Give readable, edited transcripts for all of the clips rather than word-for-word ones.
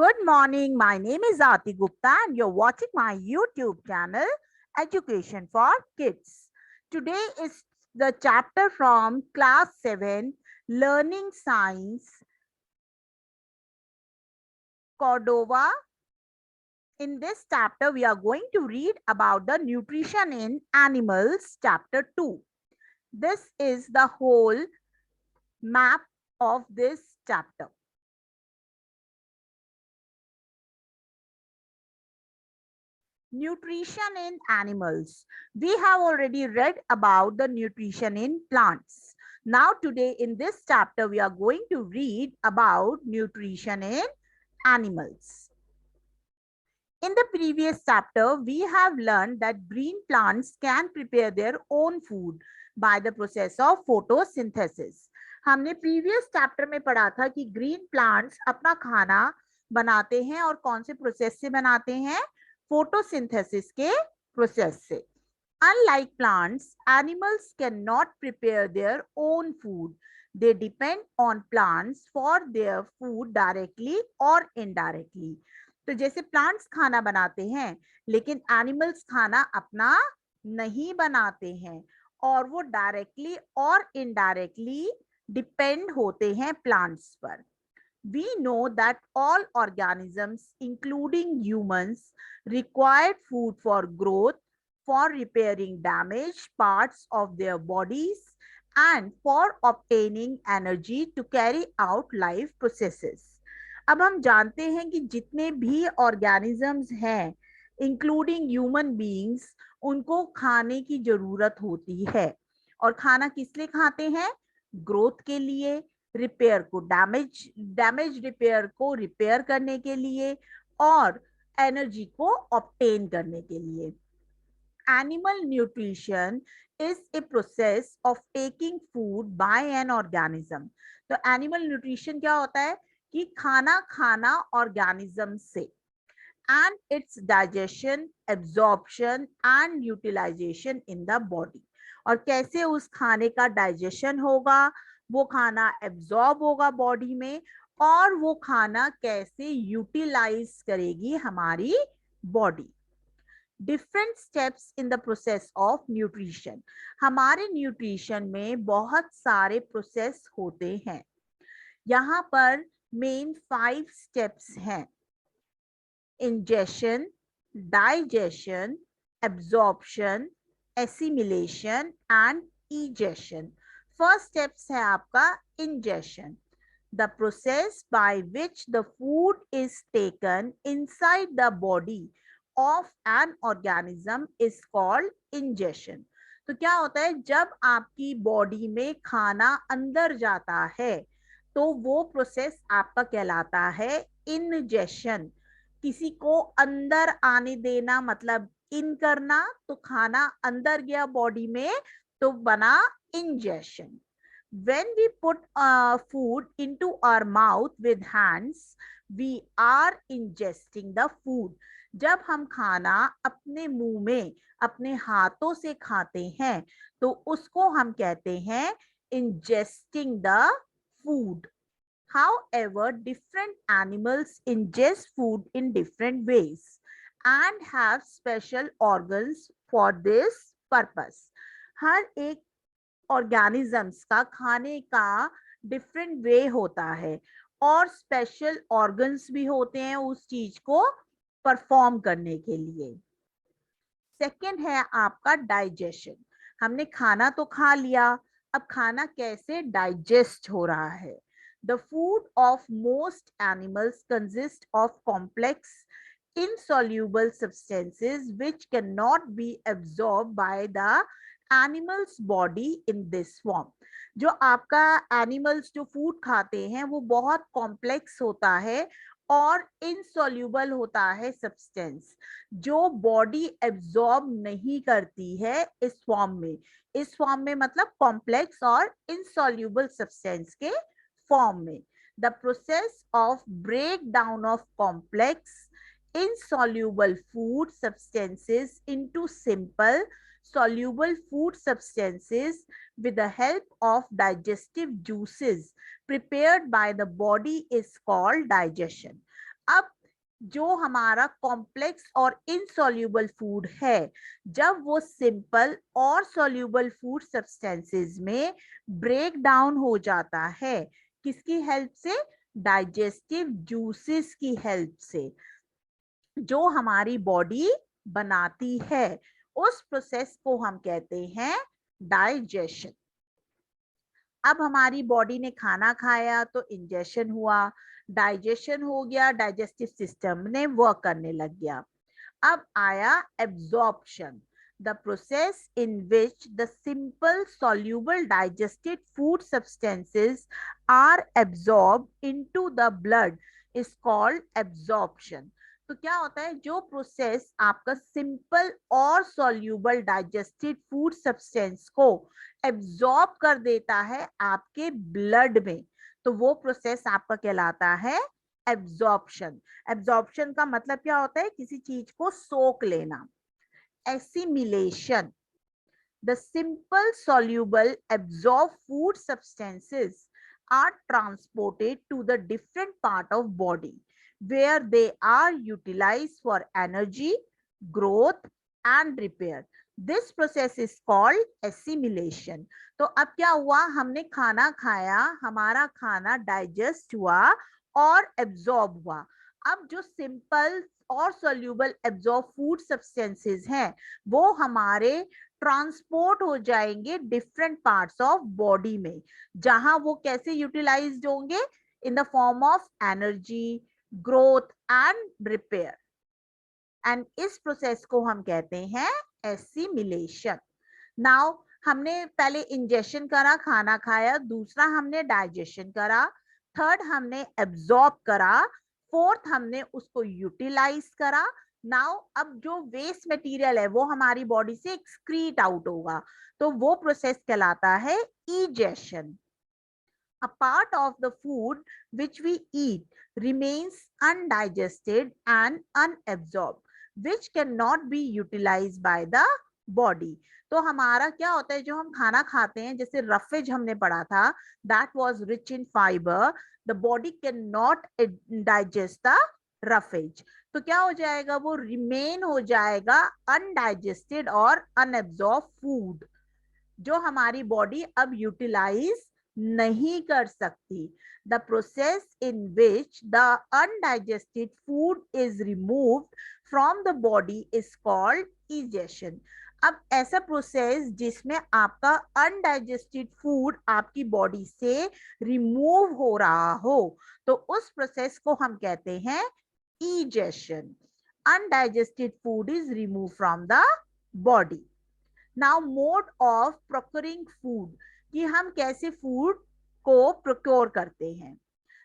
Good morning. My name is Aarti Gupta and you're watching my YouTube channel, Education for Kids. Today is the chapter from Class 7, Learning Science, Cordova. In this chapter, we are going to read about the nutrition in animals, chapter 2. This is the whole map of this chapter. Nutrition in animals. We have already read about the nutrition in plants. Now today in this chapter we are going to read about nutrition in animals. In the previous chapter we have learned that green plants can prepare their own food by the process of photosynthesis. हमने previous chapter में पढ़ा था कि green plants अपना खाना बनाते हैं और कौन से प्रोसेस से बनाते हैं, फोटोसिंथेसिस के प्रोसेस से. Unlike plants, animals cannot prepare their own food. They depend on plants for their food directly or indirectly. तो जैसे प्लांट्स खाना बनाते हैं लेकिन एनिमल्स खाना अपना नहीं बनाते हैं और वो डायरेक्टली और इनडायरेक्टली डिपेंड होते हैं प्लांट्स पर. We know that all organisms, including humans, require food for growth, for repairing damaged parts of their bodies, and for obtaining energy to carry out life processes. अब हम जानते हैं कि जितने भी ऑर्गेनिजम्स हैं, इंक्लूडिंग ह्यूमन बीइंग्स, उनको खाने की जरूरत होती है. और खाना किस लिए खाते हैं? ग्रोथ के लिए, रिपेयर को डैमेज रिपेयर को रिपेयर करने के लिए और एनर्जी को ऑब्टेन करने के लिए. Animal nutrition is a process of taking food by an organism. तो एनिमल न्यूट्रिशन क्या होता है कि खाना खाना ऑर्गेनिज्म से, and its digestion, absorption and utilisation in the body. और कैसे उस खाने का डाइजेशन होगा, वो खाना एब्जॉर्ब होगा बॉडी में और वो खाना कैसे यूटिलाइज करेगी हमारी body. Different steps in the process of nutrition. हमारे न्यूट्रिशन में बहुत सारे प्रोसेस होते हैं. यहाँ पर मेन 5 स्टेप्स हैं: ingestion, digestion, absorption, assimilation and egestion. First steps है आपका ingestion, the process by which the food is taken inside the body of an organism is called ingestion. तो क्या होता है, जब आपकी बॉडी में खाना अंदर जाता है तो वो प्रोसेस आपका कहलाता है ingestion. किसी को अंदर आने देना मतलब इन करना, तो खाना अंदर गया बॉडी में तो बना ingestion. When we put food into our mouth with hands, we are ingesting the food. जब हम खाना अपने मुंह में अपने हाथों से खाते हैं तो उसको हम कहते हैं ingesting the food. However, different animals ingest food in different ways and have special organs for this purpose. हर एक ऑर्गेनिजम्स का खाने का डिफरेंट वे होता है और स्पेशल ऑर्गन्स भी होते हैं उस चीज को परफॉर्म करने के लिए. सेकंड है आपका डाइजेशन. हमने खाना तो खा लिया, अब खाना कैसे डाइजेस्ट हो रहा है. The food of most animals consists of complex, insoluble substances which cannot be absorbed by the animal's body in this form. जो आपका एनिमल्स जो फूड खाते हैं वो बहुत कॉम्प्लेक्स होता है और इनसॉल्यूबल होता है सब्सटेंस, जो बॉडी एब्जॉर्ब नहीं करती है इस फॉर्म में. इस फॉर्म में मतलब कॉम्प्लेक्स और इनसॉल्यूबल सब्सटेंस के form में. The process of breakdown of complex insoluble food substances into simple soluble food substances with the help of digestive juices prepared by the body is called digestion. अब जो हमारा complex और insoluble food है, जब वो simple और soluble food substances में break down हो जाता है, किसकी हेल्प से? डाइजेस्टिव जूसेस की हेल्प से, जो हमारी बॉडी बनाती है, उस प्रोसेस को हम कहते हैं डाइजेशन। अब हमारी बॉडी ने खाना खाया तो इंजेशन हुआ, डाइजेशन हो गया, डाइजेस्टिव सिस्टम ने वर्क करने लग गया। अब आया absorption, the process in which the simple soluble digested food substances are absorb into the blood is called absorption. तो क्या होता है, जो प्रोसेस आपका सिंपल और सॉल्यूबल डाइजेस्टेड फूड सब्सटेंस को एब्जॉर्ब कर देता है आपके ब्लड में, तो वो प्रोसेस आपका कहलाता है एब्जॉर्प्शन। एब्जॉर्प्शन का मतलब क्या होता है? किसी चीज को सोख लेना। Assimilation, the simple soluble absorb food substances are transported to the different part of body where they are utilized for energy, growth and repair. This process is called assimilation. तो अब क्या हुआ, हमने खाना खाया, हमारा खाना डाइजेस्ट हुआ और एब्जॉर्ब हुआ। अब जो सिंपल और सोल्यूबल एब्जॉर्ब फूड सब्सटेंसेस हैं, वो हमारे ट्रांसपोर्ट हो जाएंगे डिफरेंट पार्ट्स ऑफ बॉडी में, जहां वो कैसे यूटिलाइज्ड होंगे? In the form of energy, growth and repair. And इस प्रोसेस को हम कहते हैं एसिमिलेशन। नाउ हमने पहले इंजेशन करा, खाना खाया, दूसरा हमने डाइजेशन करा, थर्ड हमने एब्जॉर्ब करा, फोर्थ हमने उसको यूटिलाइज करा। नाउ अब जो वेस्ट मटेरियल है वो हमारी बॉडी से एक्सक्रीट आउट होगा, तो वो प्रोसेस कहलाता है egestion. A part of the food which we eat remains undigested and unabsorbed, which cannot be utilized by the body. तो हमारा क्या होता है, जो हम खाना खाते हैं, जैसे रफेज हमने पढ़ा था, that was rich in fiber, the body cannot digest the roughage. तो क्या हो जाएगा, वो रिमेन हो जाएगा अनडाइजेस्टेड और अनएब्सॉर्ब फूड, जो हमारी बॉडी अब यूटिलाइज नहीं कर सकती। The process in which the undigested food is removed from the body is called egestion. अब ऐसा प्रोसेस जिसमें आपका अनडाइजेस्टेड फूड आपकी बॉडी से रिमूव हो रहा हो, तो उस प्रोसेस को हम कहते हैं egestion. Undigested food is remove from the body. Now mode of procuring food, कि हम कैसे फूड को प्रोक्योर करते हैं।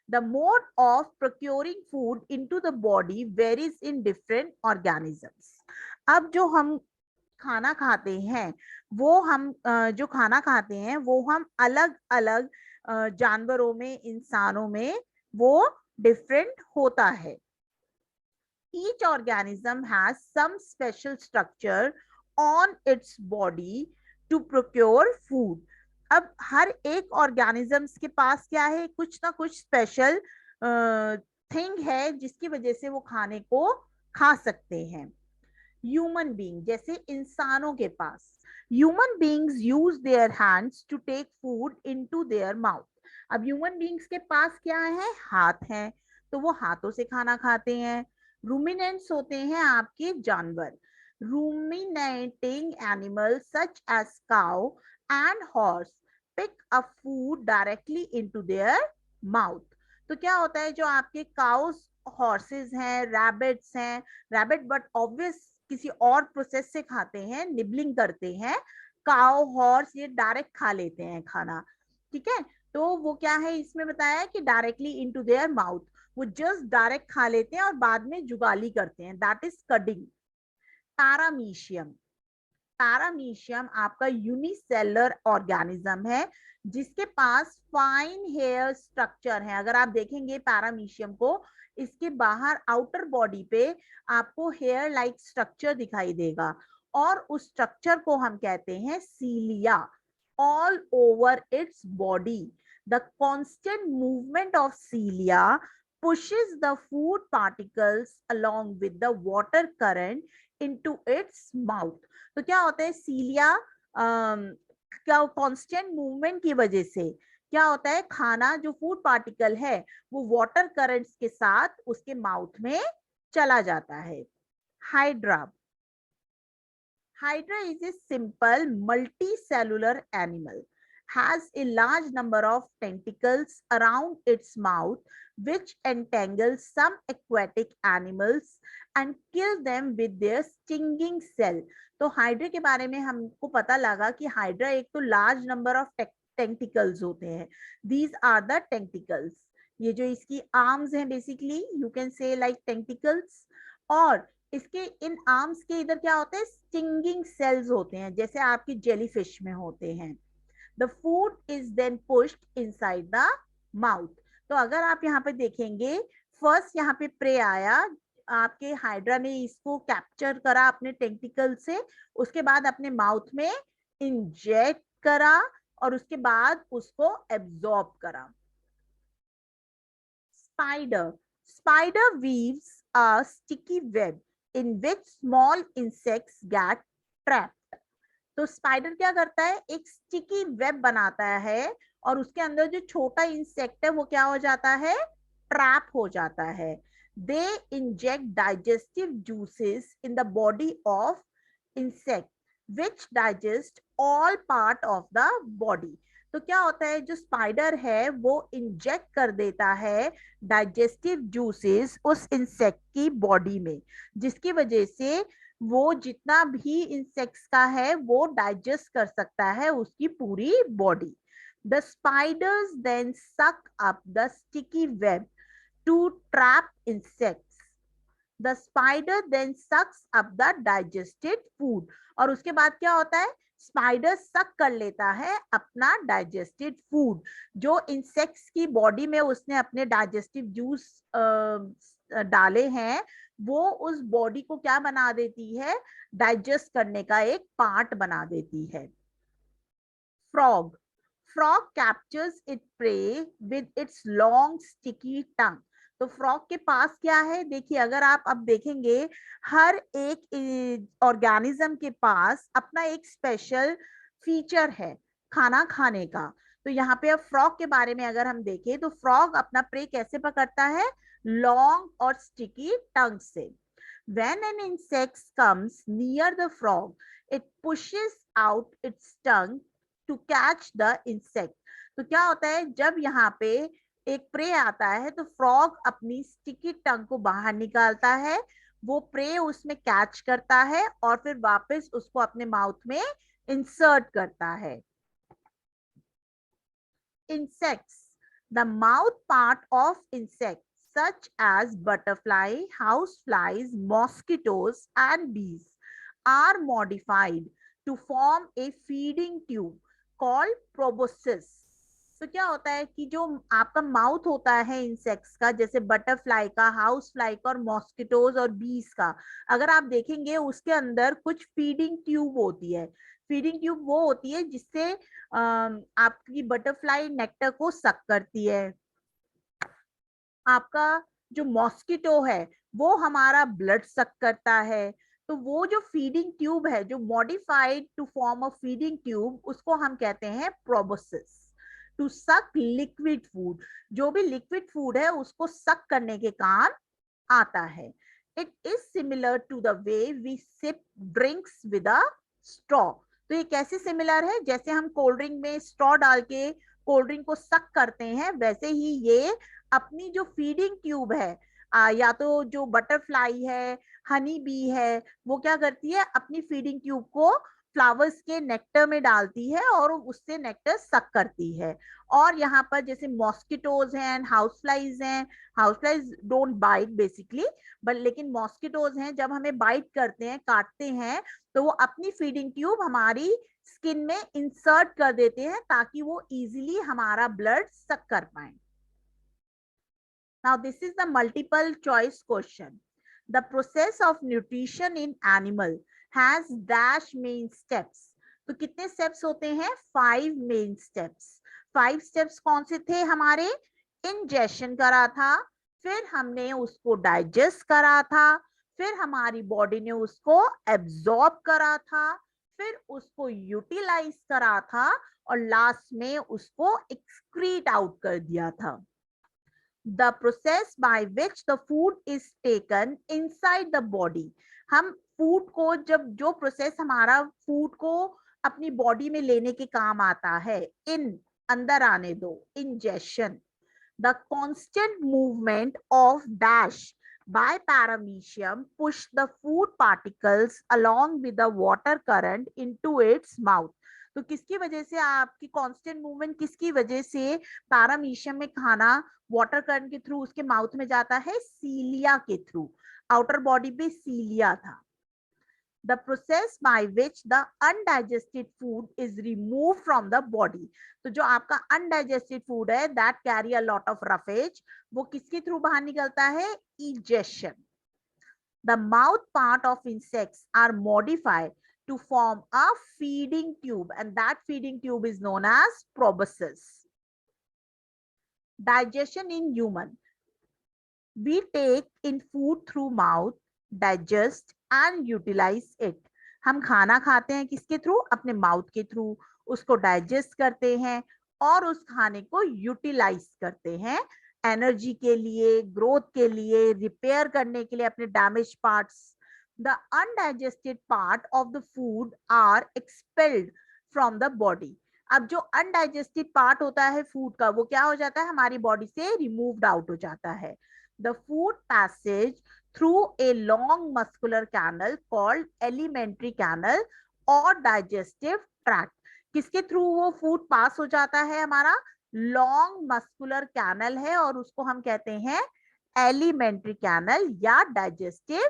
The mode of procuring food into the body varies in different organisms. अब जो हम खाना खाते हैं, वो हम जो खाना खाते हैं वो हम अलग अलग जानवरों में, इंसानों में वो डिफरेंट होता है। Each organism has some special structure on its body to procure food. अब हर एक ऑर्गेनिजम्स के पास क्या है, कुछ ना कुछ स्पेशल थिंग है जिसकी वजह से वो खाने को खा सकते हैं। ह्यूमन बीइंग, जैसे इंसानों के पास, human beings use their hands to take food into their mouth. अब ह्यूमन बीइंग्स के पास क्या है, हाथ है, तो वो हाथों से खाना खाते हैं। रूमिनेंट्स होते हैं आपके जानवर, ruminating animal such as cow and horse pick up food directly into their mouth. तो क्या होता है, जो आपके काउस, हॉर्सेस हैं, रैबिट्स हैं, रैबिट बट ऑब्वियस किसी और प्रोसेस से खाते हैं, निबलिंग करते हैं। काउ, हॉर्स ये डायरेक्ट खा लेते हैं खाना, ठीक है। तो वो क्या है, इसमें बताया है कि डायरेक्टली इनटू देयर माउथ, वो जस्ट डायरेक्ट खा लेते हैं और बाद में जुगाली करते हैं, that is kidding. Paramecium, paramecium आपका यूनिसेलर ऑर्गेनिज्म है जिसके पास फाइन हेयर स्ट्रक्चर है। अगर आप देखेंगे पैरामीशियम को, इसके बाहर आउटर बॉडी पे आपको हेयर लाइक स्ट्रक्चर दिखाई देगा, और उस स्ट्रक्चर को हम कहते हैं cilia. All over its body the constant movement of cilia pushes the food particles along with the water current into its mouth. तो क्या होता है सीलिया क्या कांस्टेंट मूवमेंट की वजह से क्या होता है, खाना जो फूड पार्टिकल है वो वाटर करंट्स के साथ उसके माउथ में चला जाता है. Hydra. Hydra is a simple multicellular animal, has a large number of tentacles around its mouth which entangle some aquatic animals and kill them with their stinging cell. तो hydra के बारे में हमको पता लगा कि हाइड्रा एक तो लार्ज नंबर ऑफ टेंटिकल्स होते हैं. These are the tentacles. ये जो इसकी आर्म्स हैं basically you can say like tentacles. और इसके इन आर्म्स के इधर क्या होते हैं, स्टिंगिंग सेल्स होते हैं जैसे आपकी जेलीफिश में होते हैं. The food is then pushed inside the mouth. तो अगर आप यहाँ पे देखेंगे फर्स्ट यहाँ पे प्रे आया, आपके हाइड्रा ने इसको कैप्चर करा अपने टेंटिकल से, उसके बाद अपने माउथ में इंजेक्ट करा और उसके बाद उसको एब्जॉर्ब करा. Spider. Spider weaves a sticky web in which small insects get trapped. तो स्पाइडर क्या करता है, एक स्टिकी वेब बनाता है और उसके अंदर जो छोटा इंसेक्ट है वो क्या हो जाता है, ट्रैप हो जाता है. They inject digestive juices in the body of insect which digest all part of the body. तो क्या होता है, जो स्पाइडर है वो इंजेक्ट कर देता है डाइजेस्टिव जूसेस उस इंसेक्ट की बॉडी में, जिसकी वजह से वो जितना भी इंसेक्ट्स का है वो डाइजेस्ट कर सकता है उसकी पूरी body. The spiders then suck up the sticky web to trap insects. The spider then sucks up the digested food. और उसके बाद क्या होता है, स्पाइडर सक कर लेता है अपना डाइजेस्टेड फूड. जो इंसेक्ट्स की बॉडी में उसने अपने डाइजेस्टिव जूस डाले हैं वो उस बॉडी को क्या बना देती है, डाइजेस्ट करने का एक पार्ट बना देती है. Frog. Frog captures it prey with its long sticky tongue. तो फ्रॉग के पास क्या है, देखिए अगर आप अब देखेंगे हर एक ऑर्गेनिज्म के पास अपना एक स्पेशल फीचर है खाना खाने का. तो यहाँ पे अब फ्रॉग के बारे में अगर हम देखें तो फ्रॉग अपना प्रे कैसे पकड़ता है, लॉन्ग और स्टिकी टंग से. When an insect comes near the frog, it pushes out its tongue to catch the insect. तो क्या होता है, जब यहाँ पे एक प्रे आता है तो फ्रॉग अपनी स्टिकी टंग को बाहर निकालता है, वो प्रे उसमें कैच करता है और फिर वापस उसको अपने माउथ में इंसर्ट करता है. Insects. The mouth part of insects such as butterfly, houseflies, mosquitoes and bees are modified to form a feeding tube called proboscis. तो क्या होता है कि जो आपका माउथ होता है इंसेक्ट्स का, जैसे बटरफ्लाई का, हाउस फ्लाई का और मॉस्किटोज और बीज का, अगर आप देखेंगे उसके अंदर कुछ फीडिंग ट्यूब होती है. फीडिंग ट्यूब वो होती है जिससे आपकी बटरफ्लाई नेक्टर को सक करती है. आपका जो मॉस्किटो है वो हमारा ब्लड सक करता है. तो वो जो फीडिंग ट्यूब है जो modified to form a feeding tube, उसको हम कहते हैं proboscis. To suck liquid food, जो भी लिक्विड फूड है उसको सक करने के काम आता है. It is similar to the way we sip drinks with a straw. तो ये कैसे सिमिलर है, जैसे हम कोल्ड ड्रिंक में स्ट्रॉ डाल के कोल्ड ड्रिंक को सक करते हैं, वैसे ही ये अपनी जो फीडिंग ट्यूब है, या तो जो बटरफ्लाई है, हनी बी है, वो क्या करती है अपनी फीडिंग ट्यूब को फ्लावर्स के नेक्टर में डालती है और उससे नेक्टर सक करती है. और यहाँ पर जैसे मॉस्किटोज हैं, हाउस फ्लाइज हैं, house flies don't bite basically, but लेकिन मॉस्किटोज हैं जब हमें बाइट करते हैं, काटते हैं, तो वो अपनी फीडिंग ट्यूब हमारी स्किन में इंसर्ट कर देते हैं ताकि वो इजीली हमारा ब्लड सक कर पाए. Now this is the multiple choice question. The process of nutrition in animal has dash main steps. तो कितने steps होते हैं, 5 main steps. 5 steps कौन से थे हमारे, ingestion करा था, फिर हमने उसको डाइजेस्ट करा था, फिर हमारी बॉडी ने उसको एब्जॉर्ब करा था, फिर उसको यूटिलाइज करा था और लास्ट में उसको एक्सक्रीट आउट कर दिया था. The process by which the food is taken inside the body. हम फूड को जब जो प्रोसेस हमारा फूड को अपनी बॉडी में लेने के काम आता है, इन अंदर आने दो, ingestion. The constant movement of dash by paramecium push the food particles along with the water current into its mouth. तो किसकी वजह से आपकी कांस्टेंट मूवमेंट, किसकी वजह से पैरामीशियम में खाना वाटर करंट के थ्रू उसके माउथ में जाता है? सीलिया के थ्रू. आउटर बॉडी पे सीलिया था. The process by which the undigested food is removed from the body. तो जो आपका undigested food है, that carry a lot of roughage, वो किसके थ्रू बाहर निकलता है? Egestion. The mouth part of insects are modified to form a feeding tube, and that feeding tube is known as proboscis. Digestion in human. We take in food through mouth, digest and utilize it. हम खाना खाते हैं किसके through? अपने mouth के through. उसको digest करते हैं और उस खाने को यूटिलाइज करते हैं एनर्जी के लिए, ग्रोथ के लिए, रिपेयर करने के लिए अपने damage parts. The undigested part of the food are expelled from the body. अब जो अनडाइजेस्टेड पार्ट होता है फूड का, वो क्या हो जाता है? हमारी बॉडी से रिमूव्ड आउट हो जाता है. The food passage through a long muscular canal called alimentary canal or digestive tract. किसके थ्रू वो फूड पास हो जाता है? हमारा लॉन्ग मस्कुलर कैनल है और उसको हम कहते हैं एलिमेंट्री कैनल या डाइजेस्टिव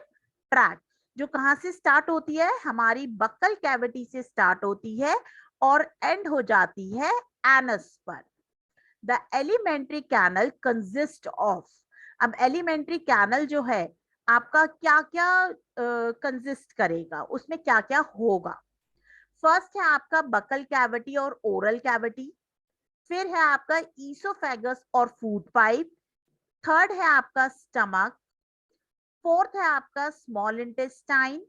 ट्रैक्ट. जो कहां से स्टार्ट होती है? हमारी बक्कल कैविटी से स्टार्ट होती है और एंड हो जाती है एनस पर. The alimentary canal consist of. अब एलिमेंट्री कैनल जो है आपका क्या क्या कंसिस्ट करेगा, उसमें क्या क्या होगा? फर्स्ट है आपका बकल कैविटी और ओरल कैविटी. फिर है आपका ईसोफेगस और फूड पाइप. थर्ड है आपका स्टमक. फोर्थ है आपका small intestine.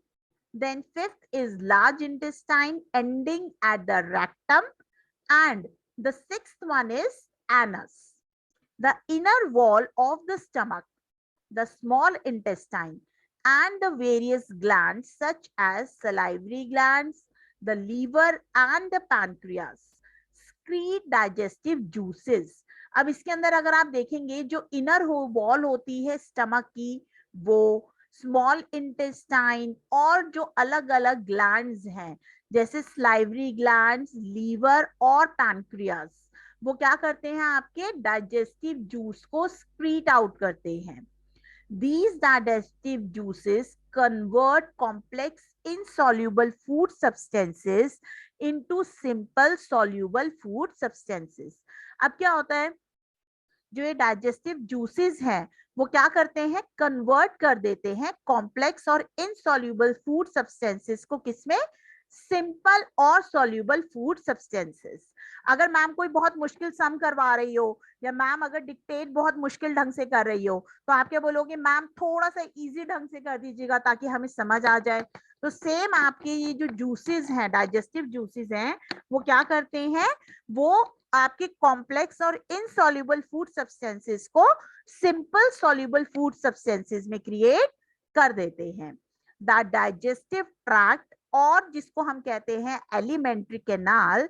Then fifth is large intestine ending at the rectum. And the sixth one is anus. The inner wall of the stomach, the small intestine, and the various glands such as salivary glands, the liver and the pancreas secrete digestive juices. अब इसके अंदर अगर आप देखेंगे जो inner wall होती है stomach की, वो स्मॉल इंटेस्टाइन और जो अलग अलग ग्लैंड्स हैं जैसे स्लाइवरी ग्लैंड्स, लीवर और पैनक्रियास, वो क्या करते हैं? आपके डाइजेस्टिव जूस को स्क्रीट आउट करते हैं. These digestive juices convert complex insoluble food substances into simple soluble food substances. अब क्या होता है? जो ये डाइजेस्टिव जूसेस हैं वो क्या करते हैं? कन्वर्ट कर देते हैं कॉम्प्लेक्स और इनसॉल्यूबल फूड सब्सटेंसेस को किसमें? सिंपल और सॉल्यूबल फूड सब्सटेंसेस. अगर मैम कोई बहुत मुश्किल सम करवा रही हो या मैम अगर डिक्टेट बहुत मुश्किल ढंग से कर रही हो तो आप क्या बोलोगे? मैम थोड़ा सा इजी ढंग से कर दीजिएगा ताकि हमें समझ आ जाए. तो सेम आपके ये जो जूसेस हैं, डाइजेस्टिव जूसेस हैं, वो क्या करते हैं? वो आपके कॉम्प्लेक्स और इनसॉल्यूबल फूड सब्सटेंसेस को सिंपल सॉल्यूबल फूड सब्सटेंसेस में क्रिएट कर देते हैं. द डाइजेस्टिव ट्रैक्ट और जिसको हम कहते हैं alimentary canal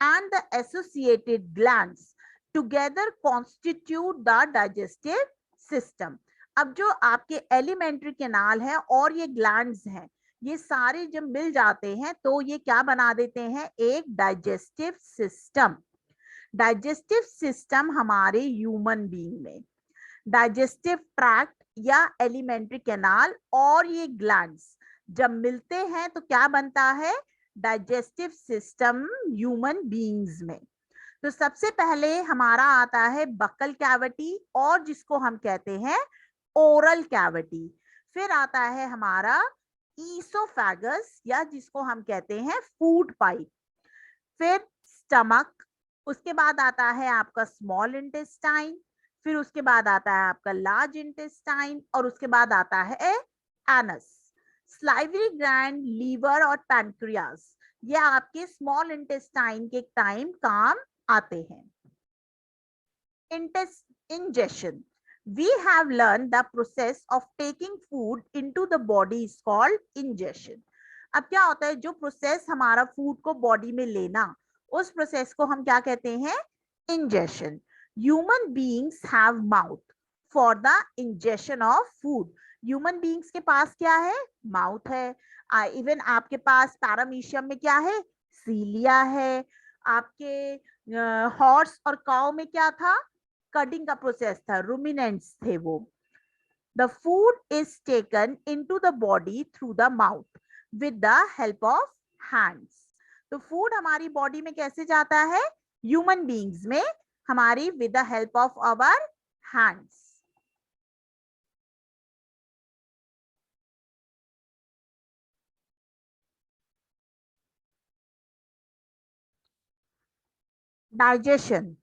and the associated glands together constitute the digestive system. अब जो आपके एलिमेंट्री कैनाल है और ये ग्लैंड्स हैं, ये सारे जब मिल जाते हैं तो ये क्या बना देते हैं? एक डाइजेस्टिव सिस्टम. डाइजेस्टिव सिस्टम हमारे ह्यूमन बीइंग में डाइजेस्टिव ट्रैक्ट या एलिमेंट्री कैनाल और ये ग्लैंड्स जब मिलते हैं तो क्या बनता है? डाइजेस्टिव सिस्टम ह्यूमन बीइंग्स में. तो सबसे पहले हमारा आता है बक्कल कैविटी और जिसको हम कहते हैं ओरल कैविटी. फिर आता है हमारा ईसोफेगस या जिसको हम कहते हैं फूड पाइप. फिर स्टमक. उसके बाद आता है आपका स्मॉल इंटेस्टाइन. फिर उसके बाद आता है आपका लार्ज इंटेस्टाइन और उसके बाद आता है एनस। स्लाइवरी ग्लैंड, लीवर और पैनक्रियास ये आपके स्मॉल इंटेस्टाइन के टाइम काम आते हैं। Ingestion. We have learned the process of taking food into the body is called ingestion. अब क्या होता है, जो प्रोसेस हमारा फूड को बॉडी में लेना, उस प्रोसेस को हम क्या कहते हैं? Ingestion. Human beings have mouth for the ingestion of food. Human beings के पास क्या है? माउथ है. इवन आपके पास पैरामीशियम में क्या है? सीलिया है. आपके हॉर्स और काउ में क्या था? कटिंग का प्रोसेस था, रुमिनेंट्स थे वो. The food is taken into the body through the mouth with the help of hands. तो फूड हमारी बॉडी में कैसे जाता है? ह्यूमन बीइंग्स में हमारी with the help of our hands. Digestion.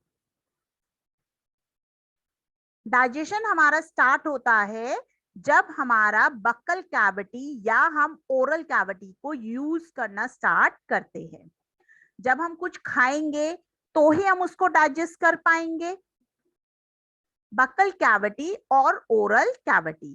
Digestion हमारा स्टार्ट होता है जब हमारा बक्कल कैविटी या हम ओरल कैविटी को यूज करना स्टार्ट करते हैं. जब हम कुछ खाएंगे तो ही हम उसको डाइजेस्ट कर पाएंगे. बक्कल कैविटी और oral cavity.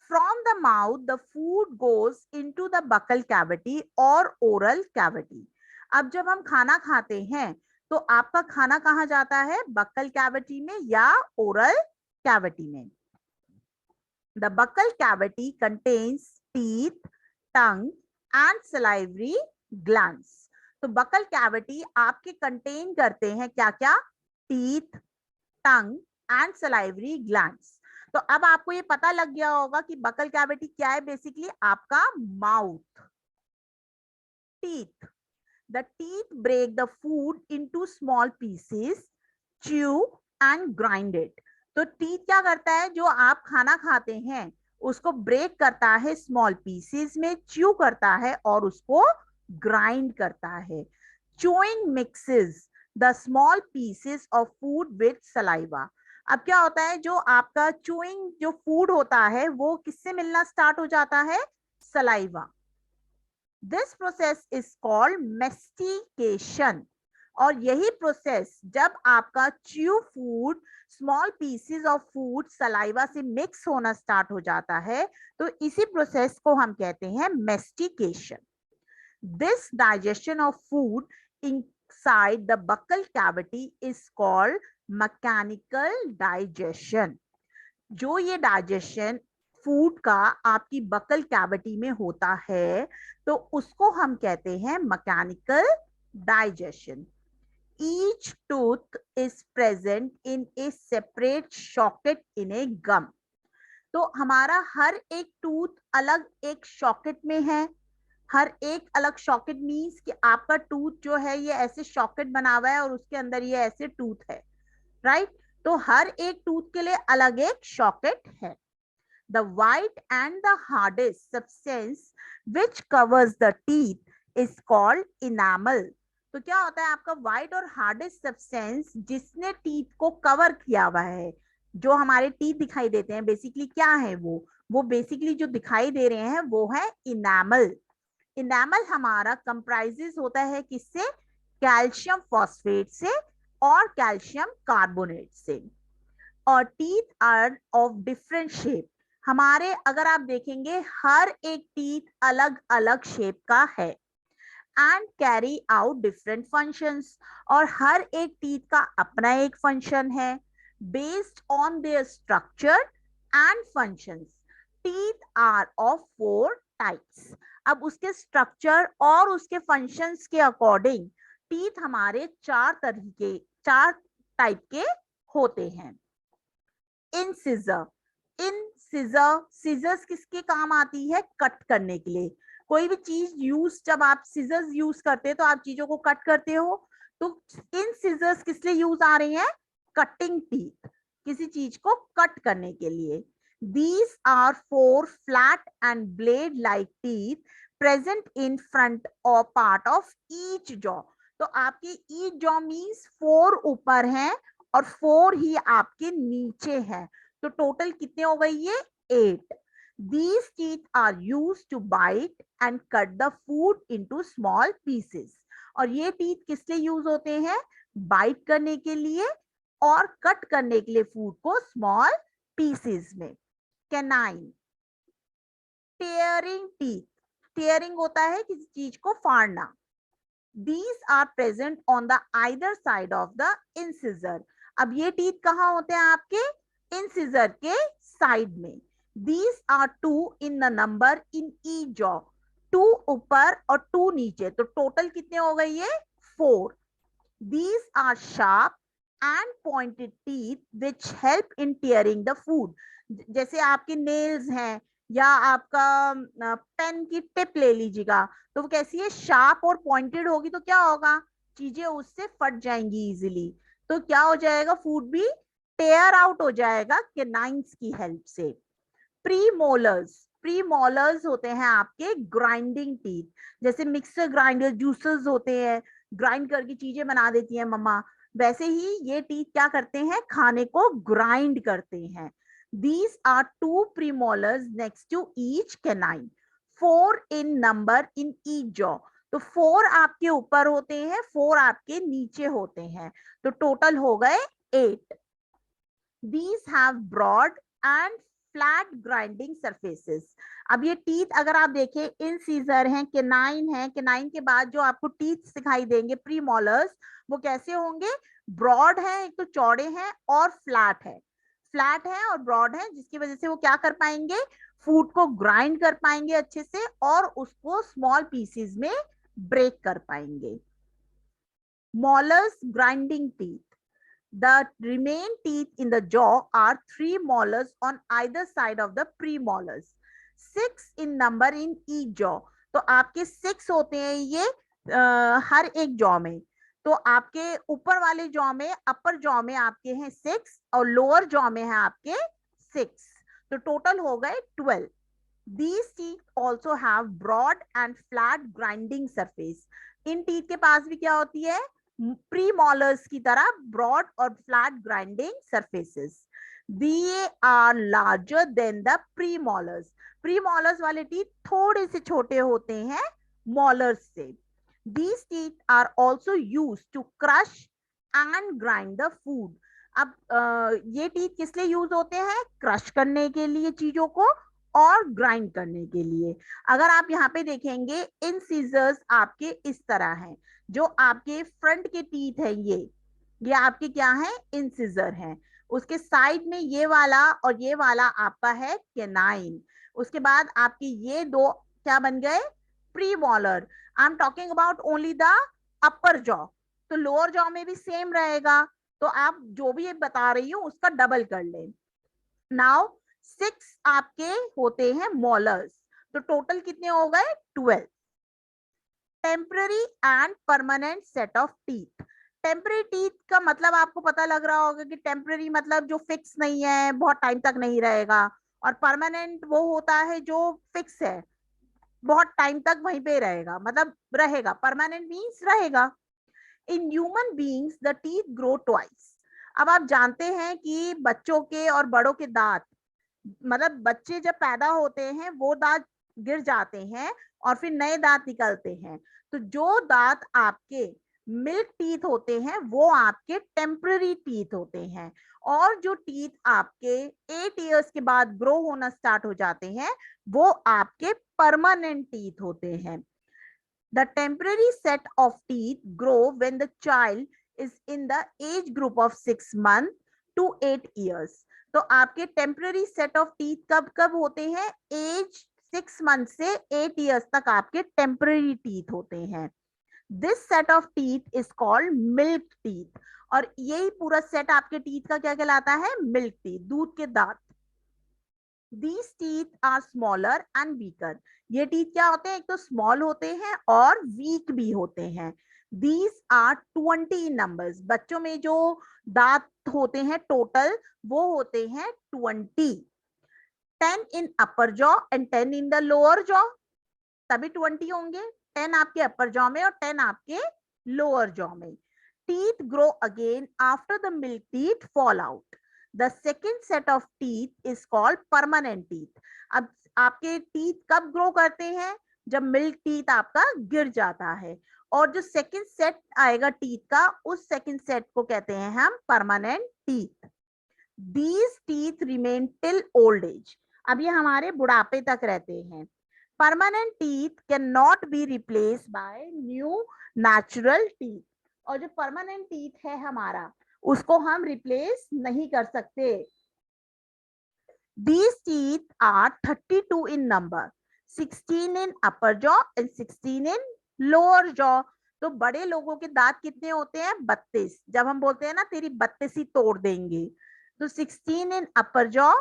From the mouth the food goes into the buccal cavity और ओरल कैविटी. अब जब हम खाना खाते हैं तो आपका खाना कहाँ जाता है? बक्कल कैविटी में या ओरल cavity में. The buccal cavity contains teeth, tongue and salivary glands. तो buccal cavity आपके contain करते हैं क्या क्या? Teeth, tongue and salivary glands. तो अब आपको ये पता लग गया होगा कि buccal cavity क्या है? बेसिकली आपका mouth. Teeth. The teeth break the food into small pieces, chew and grind it. तो टीथ क्या करता है? जो आप खाना खाते हैं उसको ब्रेक करता है स्मॉल पीसेस में, च्यू करता है और उसको ग्राइंड करता है. Chewing mixes the small pieces of food with saliva. अब क्या होता है, जो आपका चूइंग जो फूड होता है वो किससे मिलना स्टार्ट हो जाता है? Saliva. This process is called mastication. और यही प्रोसेस जब आपका chew food, small pieces of food saliva से मिक्स होना स्टार्ट हो जाता है, तो इसी प्रोसेस को हम कहते हैं mastication. This digestion of food inside the buccal cavity is called mechanical digestion. जो ये डाइजेशन फूड का आपकी बक्कल कैविटी में होता है तो उसको हम कहते हैं mechanical digestion. Each tooth is present in a separate socket in a gum. तो हमारा हर एक टूथ अलग एक सॉकेट में है. हर एक अलग सॉकेट मीन्स कि आपका टूथ जो है ये ऐसे सॉकेट बना हुआ है और उसके अंदर ये ऐसे टूथ है, राइट? तो हर एक टूथ के लिए अलग एक सॉकेट है. The white and the hardest substance which covers the teeth is called enamel. तो क्या होता है आपका व्हाइट और हार्डेस्ट सब्सटेंस जिसने टीथ को कवर किया हुआ है, जो हमारे टीथ दिखाई देते हैं बेसिकली क्या है वो बेसिकली जो दिखाई दे रहे हैं वो है इनामल. इनामल हमारा कंप्राइजेस होता है किससे? कैल्शियम फॉस्फेट से और कैल्शियम कार्बोनेट से. और teeth are of different shape. हमारे अगर आप देखेंगे हर एक टीथ अलग अलग शेप का है and carry out different functions. और हर एक टीथ का अपना एक फंक्शन है based on their structure and functions. Teeth are of 4 types. अब उसके स्ट्रक्चर और उसके फंक्शंस के अकॉर्डिंग टीथ हमारे चार टाइप के होते हैं. इंसिजर. सीजर्स किसके काम आती है? कट करने के लिए. कोई भी चीज यूज, जब आप सीजर्स यूज करते हैं तो आप चीजों को कट करते हो, तो इन सीजर्स किस लिए यूज आ रही हैं? कटिंग टीथ, किसी चीज को कट करने के लिए. These are 4 flat and blade-like teeth present in front or part of each jaw. तो आपकी each jaw means 4 ऊपर हैं और 4 ही आपके नीचे है, तो टोटल कितने हो गए ये 8. These teeth are used to bite and cut the food into small pieces. और ये टीथ किस लिए यूज होते हैं? बाइट करने के लिए और कट करने के लिए फूड को स्मॉल पीसेस में. कैनाइन. Tearing teeth. टेयरिंग होता है किसी चीज को फाड़ना. These are present on the either side of the incisor. अब ये टीथ कहाँ होते हैं आपके? इंसिजर के साइड में. These are 2 in the number in each jaw. 2 ऊपर और 2 नीचे, तो टोटल कितने हो गए ये? 4. These are sharp and pointed teeth which help in tearing the food. जैसे आपके नेल्स हैं या आपका पेन की टिप ले लीजिएगा, तो वो कैसी है? शार्प और पॉइंटेड होगी, तो क्या होगा? चीजें उससे फट जाएंगी इजीली, तो क्या हो जाएगा? फूड भी टेयर आउट हो जाएगा कैनाइन्स की हेल्प से. प्रीमोलर्स. प्रीमोलर्स होते हैं आपके ग्राइंडिंग टीथ. जैसे मिक्सर ग्राइंडर, जूसर्स होते हैं, ग्राइंड करके चीजें बना देती है मम्मा, वैसे ही ये टीथ क्या करते हैं? खाने को ग्राइंड करते हैं. These are 2 premolars next to each canine. 4 in number in each jaw. तो 4 आपके ऊपर होते हैं, 4 आपके नीचे होते हैं, तो टोटल हो गए 8. These have broad and flat grinding surfaces. अब ये टीथ अगर आप देखें, इंसीजर हैं, केनाइन है, केनाइन के बाद जो आपको टीथ दिखाई देंगे प्रीमोलर्स, वो कैसे होंगे? ब्रॉड है, एक तो चौड़े हैं, और फ्लैट है. फ्लैट है और ब्रॉड है, जिसकी वजह से वो क्या कर पाएंगे? फूड को ग्राइंड कर पाएंगे अच्छे से और उसको स्मॉल पीसेस में ब्रेक कर पाएंगे. Molars grinding teeth. The remain teeth in the jaw are 3 molars on either side of the premolars. 6 in number in each jaw. तो आपके 6 होते हैं ये हर एक जॉ में. तो आपके ऊपर वाले जॉ में, अपर जॉ में आपके हैं 6 और लोअर जॉ में है आपके 6. तो टोटल हो गए 12. These teeth also have broad and flat grinding surface. In teeth के पास भी क्या होती है? प्रीमोलर्स की तरह ब्रॉड और flat grinding surfaces. They are larger than the premolars. Premolars वाले टीथ थोड़े से छोटे होते हैं मोलर्स से. These teeth are also used to crush and grind the food. अब ये टीथ किस लिए यूज होते हैं? क्रश करने के लिए चीजों को और ग्राइंड करने के लिए. अगर आप यहाँ पे देखेंगे, इन सीजर्स आपके इस तरह हैं. जो आपके फ्रंट के टीथ है ये आपके क्या है? इंसिजर हैं. उसके साइड में ये वाला और ये वाला आपका है कैनाइन. उसके बाद आपके ये दो क्या बन गए? Premolar. I am talking about only the upper jaw. तो लोअर जॉ में भी सेम रहेगा, तो आप जो भी बता रही हूँ उसका डबल कर लें. नाउ 6 आपके होते हैं मोलर्स, तो टोटल कितने हो गए? 12. Temporary and permanent set of teeth. Temporary teeth का मतलब आपको पता लग रहा होगा कि टेम्पररी मतलब जो फिक्स नहीं है, बहुत टाइम तक नहीं रहेगा, और परमानेंट वो होता है जो फिक्स है, बहुत टाइम तक वहीं पे रहेगा, मतलब रहेगा. परमानेंट मींस रहेगा. In human beings the teeth grow twice. अब आप जानते हैं कि बच्चों के और बड़ों के दांत, मतलब बच्चे जब पैदा होते हैं वो दांत गिर जाते हैं और फिर नए दांत निकलते हैं. तो जो दांत आपके मिल्क टीथ होते हैं वो आपके टेम्पररी टीथ होते हैं, और जो टीथ आपके 8 इयर्स के बाद ग्रो होना स्टार्ट हो जाते हैं वो आपके परमानेंट टीथ होते हैं. The temporary set of teeth grow when the child is in the age group of 6 months to 8 years. तो आपके टेम्पररी सेट ऑफ टीथ कब कब होते हैं? एज 6 मंथ से 8 इयर्स तक आपके टेम्पररी टीथ होते हैं. This set of teeth is called milk teeth. और यही पूरा सेट आपके टीथ का क्या कहलाता है? मिल्क टीथ, दूध के दांत. These teeth are smaller and weaker. ये टीथ क्या होते हैं? एक तो स्मॉल होते हैं और वीक भी होते हैं. These are 20 numbers. बच्चों में जो दांत होते हैं टोटल वो होते हैं 20. 10 in upper jaw and 10 in the lower jaw. तभी 20 होंगे. 10 आपके अपर जॉ में और 10 आपके लोअर जॉ में. teeth grow again after the milk teeth fall out. The second set of teeth is called permanent teeth. अब आपके teeth कब grow करते हैं? जब milk teeth आपका गिर जाता है, और जो second set आएगा teeth का, उस second set को कहते हैं हम permanent teeth. These teeth remain till old age. अब ये हमारे बुढ़ापे तक रहते हैं. Permanent teeth cannot be replaced by new natural teeth. और जो permanent teeth है हमारा, उसको हम replace नहीं कर सकते. These teeth are 32 in number, 16 in upper jaw and 16 in lower jaw. तो बड़े लोगों के दांत कितने होते हैं? 32. जब हम बोलते हैं ना तेरी 32 ही तोड़ देंगे, तो 16 in upper jaw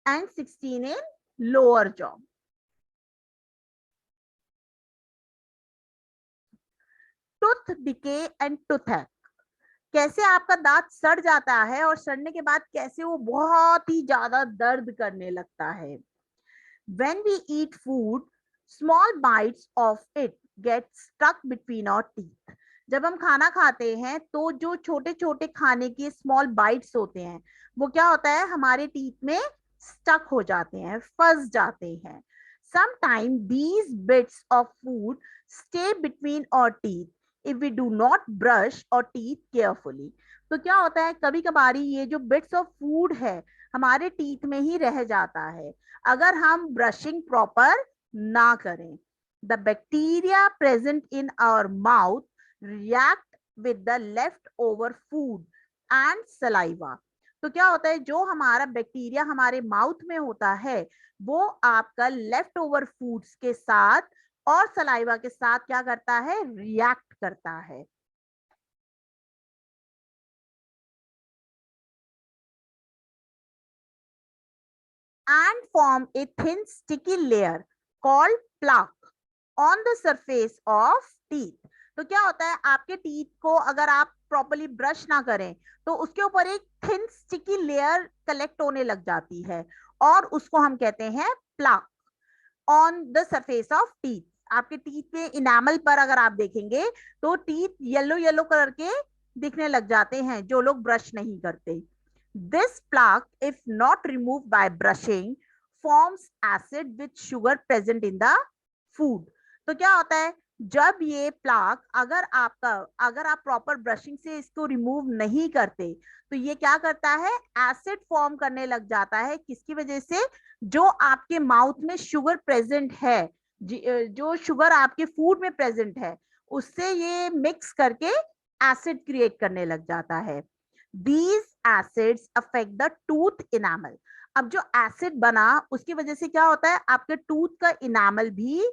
and 16 in lower jaw. Tooth decay and toothache. कैसे आपका दांत सड़ जाता है और सड़ने के बाद कैसे वो बहुत ही ज्यादा दर्द करने लगता है. When we eat food, small bites of it get stuck between our teeth. जब हम खाना खाते हैं तो जो छोटे छोटे खाने के स्मॉल बाइट्स होते हैं, वो क्या होता है, हमारे टीथ में स्टक हो जाते हैं, फंस जाते हैं. Sometimes these bits of food stay between our teeth if we do not brush our teeth carefully. तो क्या होता है, कभी कभार ये जो बिट्स ऑफ फूड है हमारे टीथ में ही रह जाता है अगर हम ब्रशिंग प्रॉपर ना करें. The bacteria present in our mouth react with the leftover food and saliva. तो क्या होता है, जो हमारा बैक्टीरिया हमारे माउथ में होता है वो आपका लेफ्ट ओवर फूड्स के साथ और सलाइवा के साथ क्या करता है, रिएक्ट करता है. And form a thin sticky layer called plaque on the surface of teeth. तो क्या होता है, आपके टीथ को अगर आप प्रॉपर्ली ब्रश ना करें तो उसके ऊपर एक थिन स्टिकी लेयर कलेक्ट होने लग जाती है और उसको हम कहते हैं plaque on the surface of teeth. आपके टीथ पे इनामल पर अगर आप देखेंगे तो टीथ येलो येलो कलर के दिखने लग जाते हैं जो लोग ब्रश नहीं करते. This plaque, if not removed by brushing, forms acid with sugar present in the food. तो क्या होता है, जब ये प्लाक अगर आप प्रॉपर ब्रशिंग से इसको रिमूव नहीं करते तो ये क्या करता है, एसिड फॉर्म करने लग जाता है. किसकी वजह से, जो आपके माउथ में शुगर प्रेजेंट है, जो शुगर आपके फूड में प्रेजेंट है उससे ये मिक्स करके एसिड क्रिएट करने लग जाता है. These acids affect the tooth enamel. अब जो एसिड बना उसकी वजह से क्या होता है, आपके टूथ का इनामल भी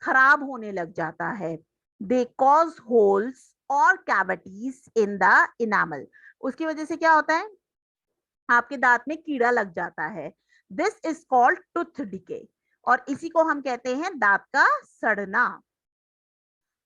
खराब होने लग जाता है. They cause holes or cavities in the enamel. उसकी वजह से क्या होता है, आपके दांत में कीड़ा लग जाता है. This is called tooth decay. और इसी को हम कहते हैं दांत का सड़ना.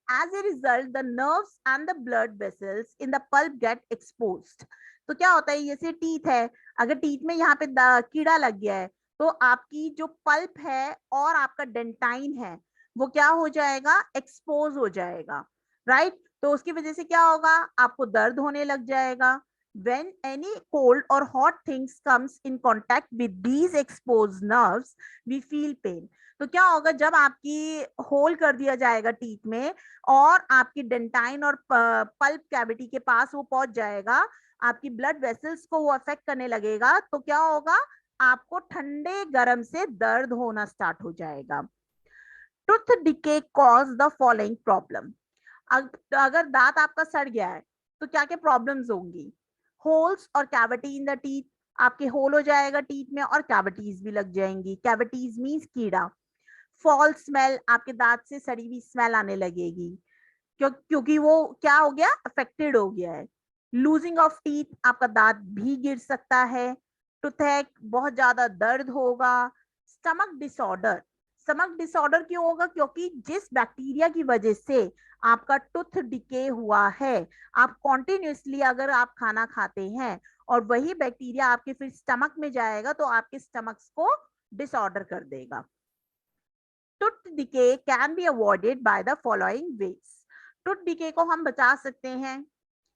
As a result, the nerves and the blood vessels in the pulp get exposed. तो क्या होता है, जैसे टीथ है, अगर टीथ में यहाँ पे कीड़ा लग गया है तो आपकी जो पल्प है और आपका डेंटाइन है वो क्या हो जाएगा, एक्सपोज हो जाएगा, राइट. तो उसकी वजह से क्या होगा, आपको दर्द होने लग जाएगा. When any cold or hot things comes in contact with these exposed nerves, we feel pain. तो क्या होगा, जब आपकी होल कर दिया जाएगा टीथ में और आपकी डेंटाइन और पल्प कैविटी के पास वो पहुंच जाएगा, आपकी ब्लड वेसल्स को वो अफेक्ट करने लगेगा, तो क्या होगा, आपको ठंडे गर्म से दर्द होना स्टार्ट हो जाएगा. Tooth decay cause the following problem. अगर दांत आपका सड़ गया है तो क्या क्या प्रॉब्लम्स होंगी, होल्स और कैविटी इन द टीथ. आपके होल हो जाएगा टीथ में और कैविटीज भी लग जाएंगी. कैविटीज मींस कीड़ा. फॉल स्मेल, आपके दांत से सड़ी हुई स्मेल आने लगेगी क्योंकि वो क्या हो गया, अफेक्टेड हो गया है. लूजिंग ऑफ टीथ, आपका दांत भी गिर सकता है. टूथेक, बहुत ज्यादा दर्द होगा. स्टमक डिसऑर्डर, स्टमक डिसऑर्डर क्यों होगा, क्योंकि जिस बैक्टीरिया की वजह से आपका टूथ डिके हुआ है, आप कॉन्टिन्यूसली अगर आप खाना खाते हैं और वही बैक्टीरिया आपके फिर स्टमक में जाएगा तो आपके स्टमक को डिसऑर्डर कर देगा. Tooth decay can be avoided by the following veg. Tooth decay को हम बचा सकते हैं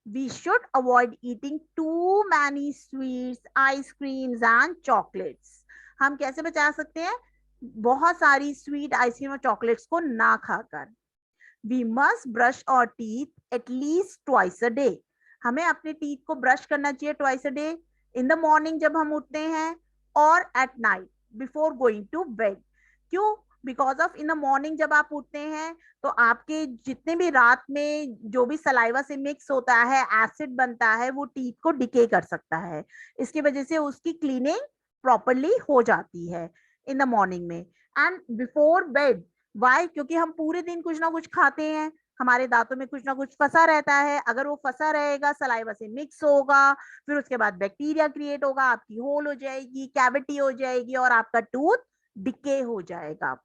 We should avoid eating too many sweets, ice creams and chocolates. हम कैसे बचा सकते हैं? बहुत सारी स्वीट, आइसक्रीम और चॉकलेट्स को ना खाकर. We must brush our teeth at least twice a day. हमें अपने टीथ को ब्रश करना चाहिए twice a day. In the morning जब हम उठते हैं, और at night before going to bed. क्यों? Because of in the morning जब आप उठते हैं तो आपके जितने भी रात में जो भी सलाइवा से मिक्स होता है, एसिड बनता है, वो टीथ को डिके कर सकता है. इसकी वजह से उसकी क्लीनिंग प्रॉपरली हो जाती है इन द मॉर्निंग में. And before bed, why? क्योंकि हम पूरे दिन कुछ ना कुछ खाते हैं, हमारे दांतों में कुछ ना कुछ फंसा रहता है. अगर वो फंसा रहेगा, सलाइवा से मिक्स होगा, फिर उसके बाद बैक्टीरिया क्रिएट होगा, आपकी होल हो जाएगी, कैविटी हो जाएगी और आपका टूथ डिके हो जाएगा.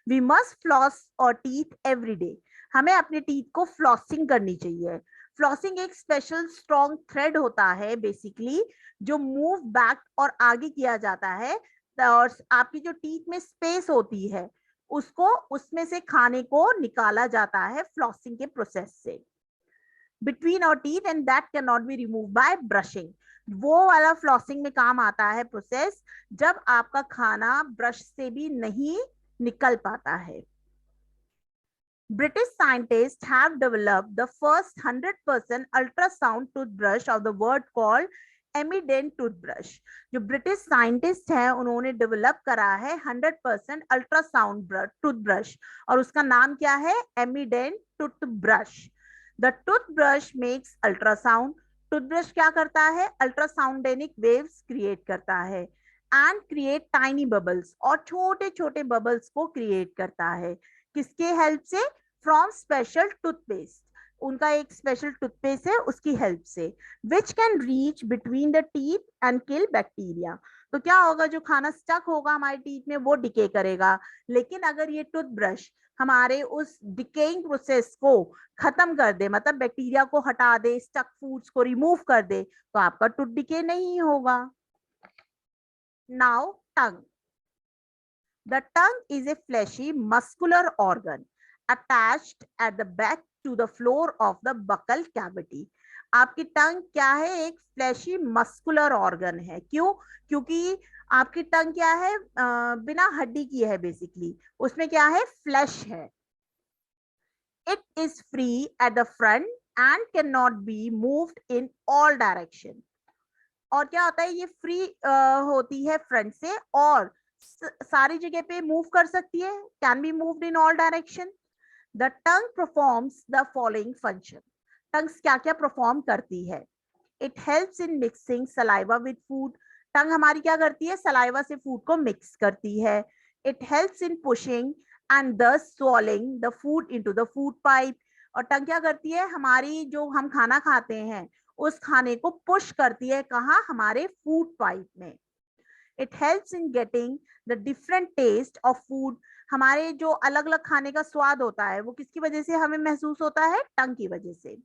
वी मस्ट फ्लॉस और टीथ एवरी डे. हमें अपने टीथ को फ्लॉसिंग करनी चाहिए. फ्लॉसिंग एक स्पेशल स्ट्रॉन्ग थ्रेड होता है बेसिकली, जो मूव बैक और आगे किया जाता है, और आपकी जो टीथ में स्पेस होती है उसको उसमें से खाने को निकाला जाता है फ्लॉसिंग के प्रोसेस से बिटवीन और teeth, and that can not be remove by brushing. वो वाला फ्लॉसिंग में काम आता है प्रोसेस जब आपका खाना ब्रश से भी नहीं निकल पाता है. British scientists have developed the first 100% ultrasound toothbrush of the world called Amident toothbrush. जो ब्रिटिश साइंटिस्ट हैं उन्होंने डेवलप करा है 100% अल्ट्रासाउंड टूथब्रश, और उसका नाम क्या है? Amident toothbrush. The toothbrush makes ultrasound. Toothbrush क्या करता है? अल्ट्रासाउंडेनिक वेव्स क्रिएट करता है एंड क्रिएट टाइनी बबल्स, और छोटे छोटे बबल्स को क्रिएट करता है. किसके हेल्प से? From special toothpaste. उनका एक स्पेशल टूथपेस्ट है, उसकी हेल्प से. Which can reach between the teeth and kill bacteria. तो क्या होगा? जो खाना स्टक होगा हमारे टीथ में वो डिके करेगा, लेकिन अगर ये टूथब्रश हमारे उस डिकेइंग प्रोसेस को खत्म कर दे, मतलब बैक्टीरिया को हटा दे, स्टक फूड्स को रिमूव कर दे, तो आपका टूथ डिके नहीं होगा. Now tongue. The tongue is a fleshy, muscular organ attached at the back to the floor of the buccal cavity. आपकी टंग क्या है? एक फ्लैशी मस्कुलर ऑर्गन है. क्यों? क्योंकि आपकी टंग क्या है? बिना हड्डी की है बेसिकली. उसमें क्या है? फ्लैश है. It is free at the front end can not be moved in all direction. और क्या होता है? ये फ्री होती है फ्रंट से और सारी जगह पे मूव कर सकती है. Can be moved in all direction. The tongue performs the following function. Tongues क्या क्या परफॉर्म करती है? It helps in mixing saliva with food. Tongue हमारी क्या करती है? सलाइवा से फूड को मिक्स करती है. It helps in pushing and thus swallowing the food into the food pipe. और टंग क्या करती है? हमारी जो हम खाना खाते हैं उस खाने को पुश करती है. कहाँ? हमारे फूड पाइप में. It helps in getting the different taste of food. हमारे जो अलग अलग खाने का स्वाद होता है वो किसकी वजह से हमें महसूस होता है? टंग की वजह से.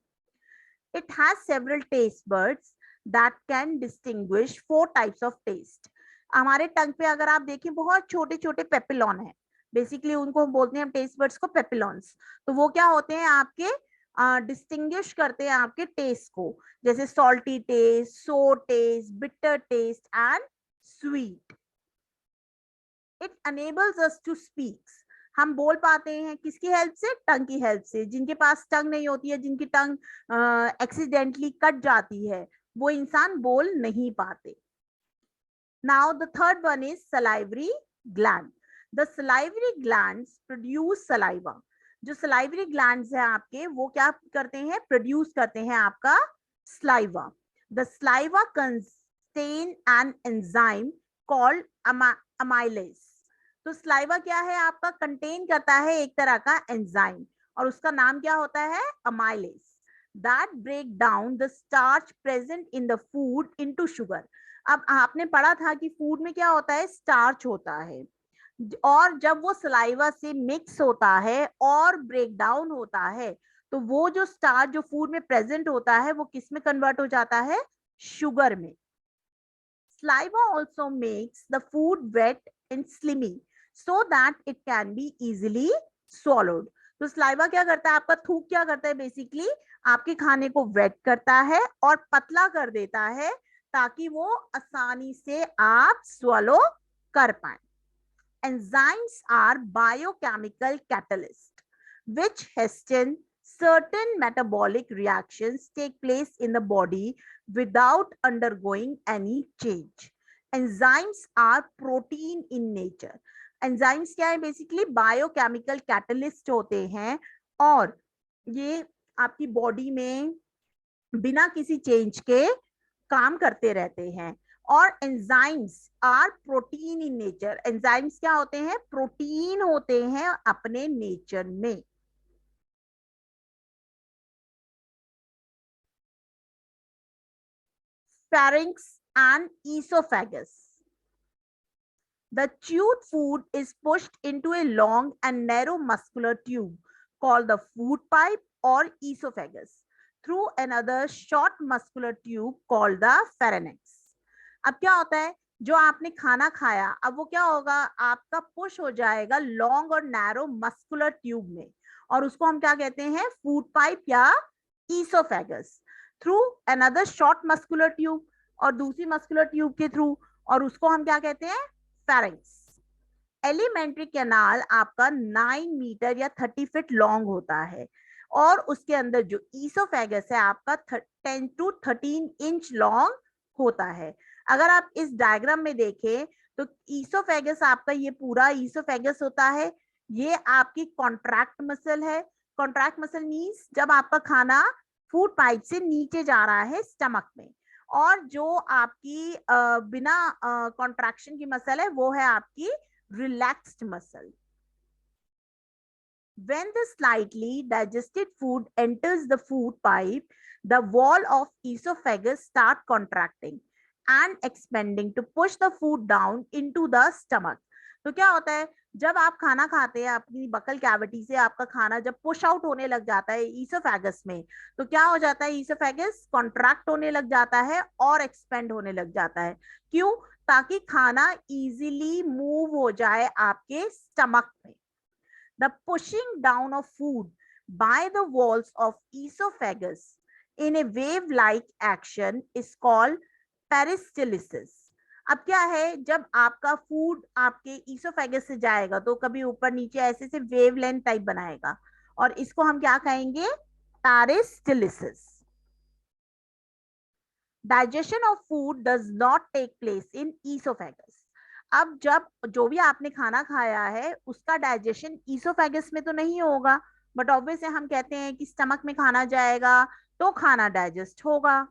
It has several taste buds that can distinguish 4 types of taste. हमारे टंग पे अगर आप देखें बहुत छोटे छोटे पेपिलॉन है. बेसिकली उनको बोलते हैं हम टेस्ट बर्ड्स को, पेपिलॉन्स. तो वो क्या होते हैं? आपके डिस्टिंग्विश करते हैं आपके टेस्ट को, जैसे salty taste, sour taste, bitter taste and sweet. It enables us to speak. हम बोल पाते हैं किसकी हेल्प से? टंग की हेल्प से. जिनके पास टंग नहीं होती है, जिनकी टंग एक्सीडेंटली कट जाती है, वो इंसान बोल नहीं पाते. Now the third one is salivary gland. The salivary glands produce saliva. जो सलाइवरी ग्लैंड्स हैं आपके, वो क्या करते हैं? प्रोड्यूस करते हैं आपका saliva. The saliva contain an enzyme called amylase. तो सलाइवा क्या है आपका? कंटेन करता है एक तरह का एंजाइम, और उसका नाम क्या होता है? Amylase. That break down the starch present in the food into sugar. अब आपने पढ़ा था कि फूड में क्या होता है? स्टार्च होता है, और जब वो सलाइवा से मिक्स होता है और ब्रेक डाउन होता है, तो वो जो स्टार्च जो फूड में प्रेजेंट होता है वो किस में कन्वर्ट हो जाता है? शुगर में. Saliva also makes the food wet and slimy so that it can be easily swallowed. तो saliva क्या करता है? आपका थूक क्या करता है? बेसिकली आपके खाने को वेट करता है और पतला कर देता है ताकि वो आसानी से आप swallow कर पाए. Enzymes are biochemical catalysts which hasten certain metabolic reactions take place in the body without undergoing any change. Enzymes are protein in nature. Enzymes क्या है? Basically biochemical catalyst होते हैं और ये आपकी बॉडी में बिना किसी चेंज के काम करते रहते हैं. और enzymes are protein in nature. Enzymes क्या होते हैं? प्रोटीन होते हैं अपने नेचर में. Pharynx and esophagus. The chewed food is pushed into a long and narrow muscular tube called the food pipe or esophagus through another short muscular tube called the pharynx. अब क्या होता है? जो आपने खाना खाया, अब वो क्या होगा? आपका पुश हो जाएगा लॉन्ग और नैरो मस्कुलर ट्यूब में, और उसको हम क्या कहते हैं? फूड पाइप या oesophagus. Through another short muscular tube, और दूसरी मस्कुलर ट्यूब के थ्रू, और उसको हम क्या कहते हैं? फेरिंक्स. एलिमेंट्री कैनाल आपका 9 मीटर या 30 फीट लॉन्ग होता है, और उसके अंदर जो ईसोफेगस है आपका 10 to 13 इंच लॉन्ग होता है. अगर आप इस डायग्राम में देखें तो ईसोफेगस आपका ये पूरा ईसोफेगस होता है. ये आपकी कॉन्ट्रैक्ट मसल है. कॉन्ट्रैक्ट मसल मींस जब आपका खाना फूड पाइप से नीचे जा रहा है स्टमक में, और जो आपकी बिना कॉन्ट्रैक्शन की मसल है वो है आपकी relaxed muscle. When the slightly digested food enters the food pipe, the wall of esophagus start contracting and expanding to push the food down into the stomach. तो क्या होता है? जब आप खाना खाते हैं अपनी बकल कैविटी से आपका खाना जब पुश आउट होने लग जाता है ईसोफेगस में, तो क्या हो जाता है? ईसोफेगस कॉन्ट्रैक्ट होने लग जाता है और एक्सपेंड होने लग जाता है. क्यों? ताकि खाना इजीली मूव हो जाए आपके स्टमक में. The pushing down of food by the walls of esophagus in a wave-like action is called peristalsis. अब क्या है? जब आपका फूड आपके ईसोफेगस से जाएगा तो कभी ऊपर नीचे ऐसे से वेव लेंथ टाइप बनाएगा, और इसको हम क्या कहेंगे? Peristalsis. Digestion of food does not take place in esophagus. अब जब जो भी आपने खाना खाया है उसका डाइजेशन ईसोफेगस में तो नहीं होगा, बट ऑब्वियस है हम कहते हैं कि स्टमक में खाना जाएगा तो खाना डाइजेस्ट होगा.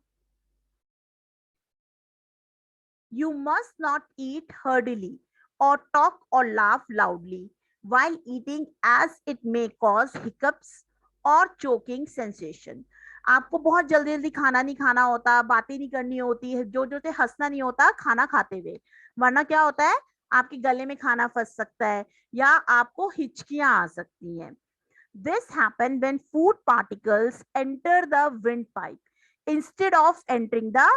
You must not eat hurriedly or talk or laugh loudly while eating, as it may cause hiccups or choking sensation. आपको बहुत जल्दी जल्दी खाना नहीं खाना होता, बातें नहीं करनी होती है, जो जो से हंसना नहीं होता खाना खाते हुए, वरना क्या होता है? आपके गले में खाना फंस सकता है या आपको हिचकियां आ सकती हैं. This happens when food particles enter the windpipe instead of entering the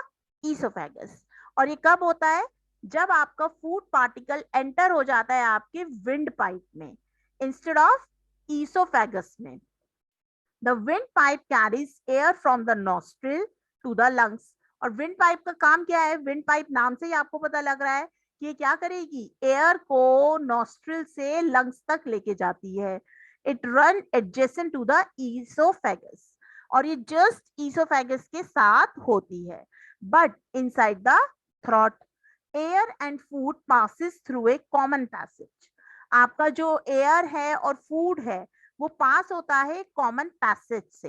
esophagus. और ये कब होता है? जब आपका फूड पार्टिकल एंटर हो जाता है आपके विंड पाइप में इंस्टेड ऑफ ईसोफेगस में. The windpipe carries air from the nostril to the lungs. और विंड पाइप का काम क्या है? विंड पाइप नाम से ही आपको पता लग रहा है कि ये क्या करेगी? एयर को नॉस्ट्रिल से लंग्स तक लेके जाती है. It run adjacent to the esophagus. और ये जस्ट ईसोफेगस के साथ होती है. But inside the throat, air and food passes through a common passage. आपका जो एयर है और फूड है वो पास होता है कॉमन पैसेज से.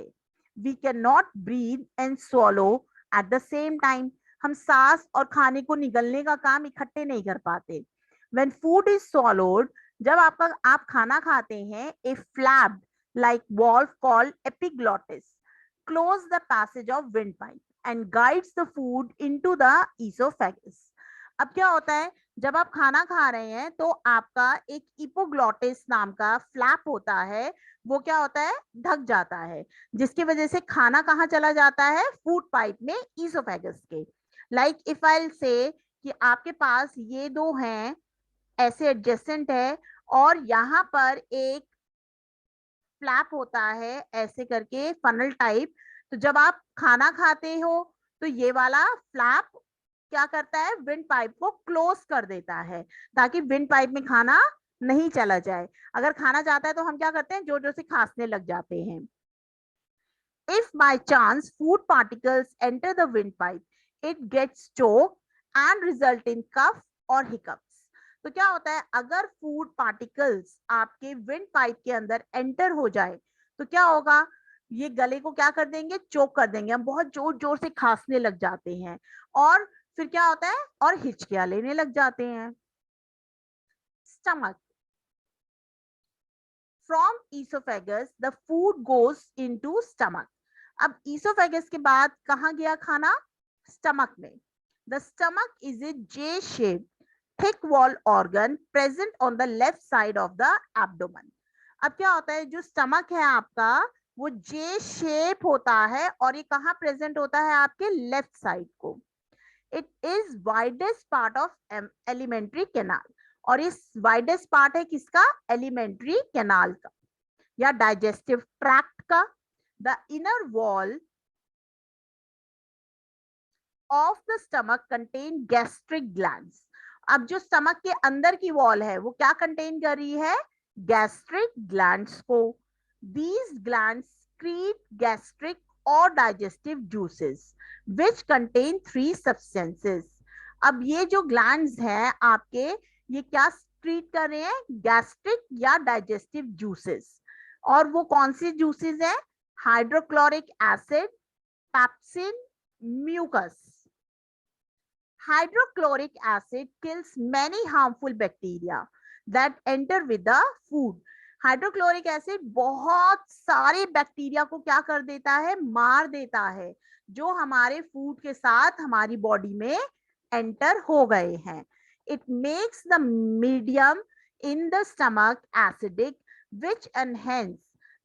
We can not breathe and swallow at the same time. हम सांस और खाने को निगलने का काम इकट्ठे नहीं कर पाते. व्हेन फूड इज स्वॉलोड, जब आप खाना खाते हैं, a flapped like valve called epiglottis close the passage of wind pipe and guides the food into the oesophagus. अब क्या होता है? जब आप खाना खा रहे हैं तो आपका एक इपोग्लॉटिस नाम का फ्लैप होता है, वो क्या होता है? ढक जाता है, जिसकी वजह से खाना कहाँ चला जाता है? फूड पाइप में, ईसोफेगस के. लाइक इफ आई से कि आपके पास ये दो हैं ऐसे एडजेसेंट है, और यहाँ पर एक फ्लैप होता है ऐसे करके फनल टाइप, तो जब आप खाना खाते हो तो ये वाला फ्लैप क्या करता है, विंड पाइप को क्लोज कर देता है ताकि विंड पाइप में खाना नहीं चला जाए। अगर खाना जाता है तो हम क्या करते हैं, जोर जोर से खांसने लग जाते हैं। If by chance food particles enter the windpipe, it gets choked and result in cough or hiccups. तो क्या होता है, अगर फूड पार्टिकल्स आपके विंड पाइप के अंदर एंटर हो जाए तो क्या होगा, ये गले को क्या कर देंगे, चोक कर देंगे, हम बहुत जोर जोर से खांसने लग जाते हैं और फिर क्या होता है, और हिचकियां लेने लग जाते हैं। Stomach, from oesophagus the food goes into stomach. अब ईसोफेगस के बाद कहां गया खाना, स्टमक में। The stomach is a J shape thick wall organ present on the left side of the abdomen. अब क्या होता है, जो स्टमक है आपका वो जे शेप होता है और ये कहां प्रेजेंट होता है, आपके लेफ्ट साइड को। It is widest part of alimentary canal, और इस वाइडेस्ट पार्ट है किसका, एलिमेंट्री कैनाल का या डाइजेस्टिव ट्रैक्ट का। The inner wall of the stomach contain gastric glands. अब जो स्टमक के अंदर की वॉल है वो क्या कंटेन कर रही है, गैस्ट्रिक ग्लैंड्स को। These glands secrete gastric or digestive juices which contain three substances। अब ये जो ग्लैंड्स हैं आपके, ये क्या secrete कर रहे हैं, गैस्ट्रिक या डाइजेस्टिव जूसेस। और वो कौन से जूसेस हैं, hydrochloric acid, pepsin, mucus. Hydrochloric acid kills many harmful bacteria that enter with the food। Hydrochloric acid बहुत सारे बैक्टीरिया को क्या कर देता है, मार देता है, जो हमारे फूड के साथ हमारी बॉडी में एंटर हो गए हैं। It makes the medium in the stomach acidic which enhance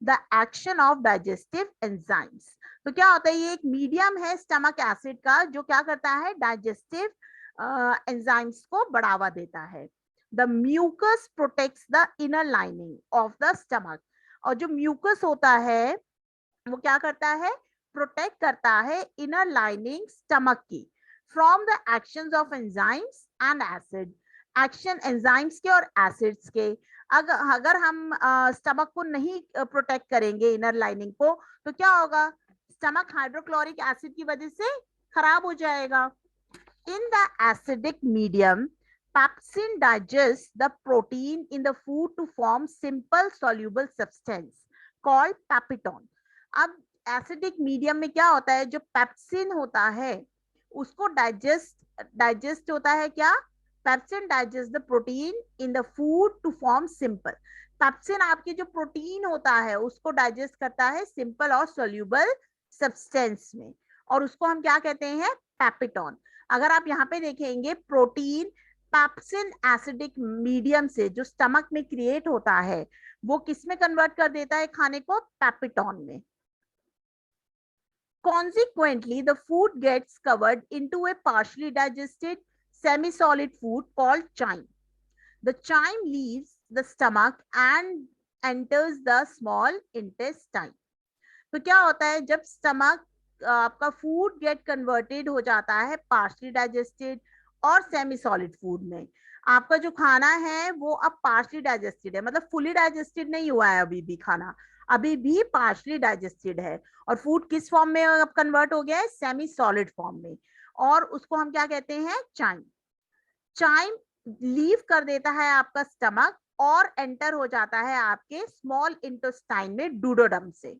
the action of digestive enzymes. तो क्या होता है, ये एक मीडियम है स्टमक एसिड का जो क्या करता है, डाइजेस्टिव एंजाइम्स को बढ़ावा देता है। The mucus protects the inner lining of the stomach. और जो म्यूकस होता है वो क्या करता है, प्रोटेक्ट करता है इनर लाइनिंग स्टमक की from the actions of enzymes and acid. Action enzymes के और एसिड्स के। अगर हम स्टमक को नहीं प्रोटेक्ट करेंगे इनर लाइनिंग को तो क्या होगा, स्टमक हाइड्रोक्लोरिक एसिड की वजह से खराब हो जाएगा। In the acidic medium pepsin digests the protein in the food to form simple soluble substance called पेपिटोन। अब एसिडिक मीडियम में क्या होता है, जो पेप्सिन होता है उसको डाइजेस्ट होता है क्या, pepsin digest the protein in the food to form simple. Pepsin आपके जो प्रोटीन होता है उसको डाइजेस्ट करता है सिंपल और सोल्यूबल सब्सटेंस में, और उसको हम क्या कहते हैं, पेपिटोन। अगर आप यहाँ पे देखेंगे, प्रोटीन पेप्सिन एसिडिक मीडियम से जो स्टमक में क्रिएट होता है वो किस में कन्वर्ट कर देता है खाने को, पेपिटोन में। Consequently, the food gets covered into a partially digested semi-solid food called chyme. The chyme leaves the stomach and enters the small intestine. तो क्या होता है, जब स्टमक आपका फूड गेट कन्वर्टेड हो जाता है पार्शली डाइजेस्टेड और सेमी सॉलिड फूड में, आपका जो खाना है वो अब पार्शली डाइजेस्टेड है, मतलब फुली डाइजेस्टेड नहीं हुआ है अभी भी, खाना अभी भी पार्शली डाइजेस्टेड है। और फूड किस फॉर्म में अब कन्वर्ट हो गया है, सेमी सॉलिड फॉर्म में, और उसको हम क्या कहते हैं, चाइम। चाइम लीव कर देता है आपका स्टमक और एंटर हो जाता है आपके स्मॉल इंटेस्टाइन में डूडोडम से।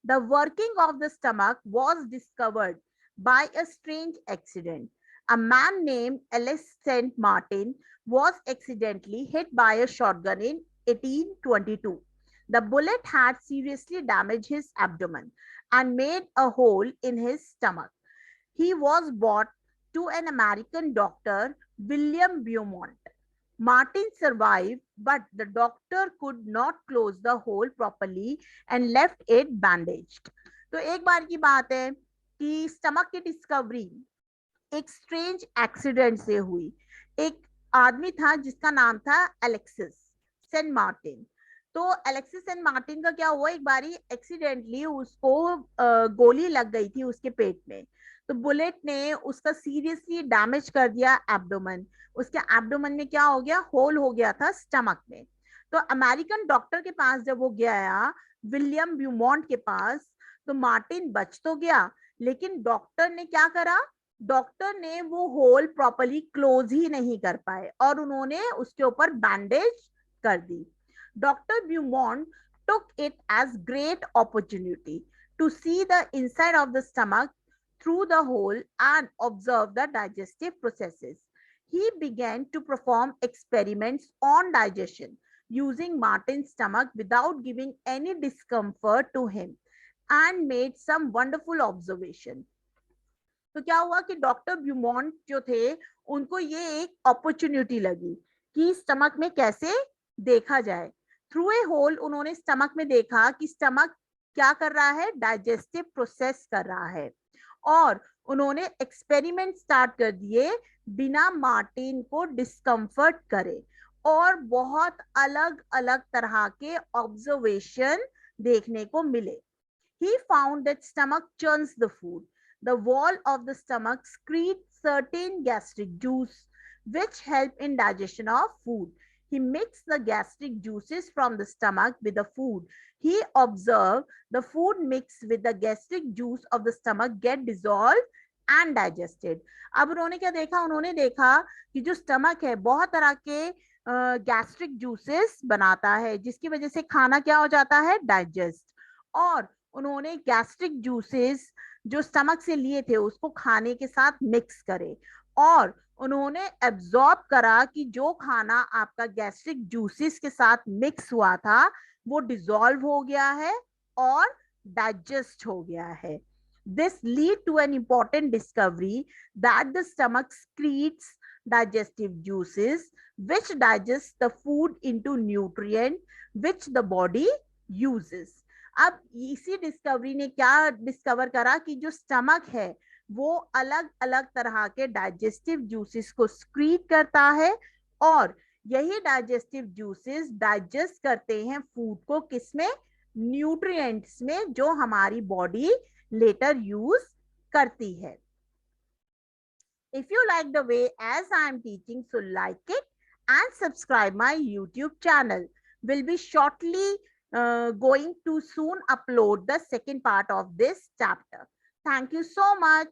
The working of the stomach was discovered by a strange accident. A man named Ellis St. Martin was accidentally hit by a shotgun in 1822. The bullet had seriously damaged his abdomen and made a hole in his stomach. He was brought to an American doctor, William Beaumont. Martin survived, but the doctor could not close the hole properly and left it bandaged. तो एक बार की बात है कि stomach की discovery एक strange accident से हुई। एक आदमी था जिसका नाम था एलेक्सिस सेंट मार्टिन। तो एलेक्सिस एंड मार्टिन का क्या हुआ, एक बारी एक्सीडेंटली उसको गोली लग गई थी उसके पेट में। तो बुलेट ने उसका सीरियसली डैमेज कर दिया एब्डोमेन। उसके एब्डोमेन में क्या हो गया, होल हो गया था स्टमक में। तो अमेरिकन डॉक्टर के पास जब वो गया, विलियम ब्यूमॉन्ट के पास, तो मार्टिन बच तो गया, लेकिन डॉक्टर ने क्या करा, डॉक्टर ने वो होल प्रॉपर्ली क्लोज ही नहीं कर पाए और उन्होंने उसके ऊपर बैंडेज कर दी। Dr. Beaumont took it as great opportunity to see the inside of the stomach through the hole and observe the digestive processes. He began to perform experiments on digestion using Martin's stomach without giving any discomfort to him and made some wonderful observation. तो क्या हुआ कि doctor ब्यूमॉन्ट जो थे, उनको ये एक opportunity लगी कि स्टमक में कैसे देखा जाए। थ्रू ए होल उन्होंने स्टमक में देखा कि स्टमक क्या कर रहा है, डाइजेस्टिव प्रोसेस कर रहा है। और उन्होंने एक्सपेरिमेंट स्टार्ट कर दिए बिना मार्टिन को डिस्कम्फर्ट करे, और बहुत अलग अलग तरह के ऑब्जर्वेशन देखने को मिले। He found that stomach churns the food. The wall of the stomach secretes certain gastric juice which help in digestion of food. He mixed the gastric juices from the stomach with the food. He observed the food mixed with the gastric juice of the stomach get dissolved and digested. अब उन्होंने क्या देखा, उन्होंने देखा कि जो stomach है बहुत तरह के गैस्ट्रिक जूसेस बनाता है, जिसकी वजह से खाना क्या हो जाता है, डाइजेस्ट। और उन्होंने गैस्ट्रिक जूसेस जो स्टमक से लिए थे उसको खाने के साथ मिक्स करे, और उन्होंने एब्जॉर्ब करा कि जो खाना आपका गैस्ट्रिक जूसेस के साथ मिक्स हुआ था वो डिसॉल्व हो गया है और डाइजेस्ट हो गया है। This lead to an important discovery that the stomach secretes digestive juices which digest the food into nutrient which the body uses. अब इसी डिस्कवरी ने क्या डिस्कवर करा कि जो स्टमक है वो अलग अलग तरह के डाइजेस्टिव जूसेस को स्क्रीट करता है, और यही डाइजेस्टिव जूसेस डाइजेस्ट करते हैं फूड को, किसमें, न्यूट्रिएंट्स में, जो हमारी बॉडी लेटर यूज करती है। If you like the way as I am teaching, so like it and subscribe my YouTube channel. Will be shortly going to soon upload the second part of this chapter. Thank you so much.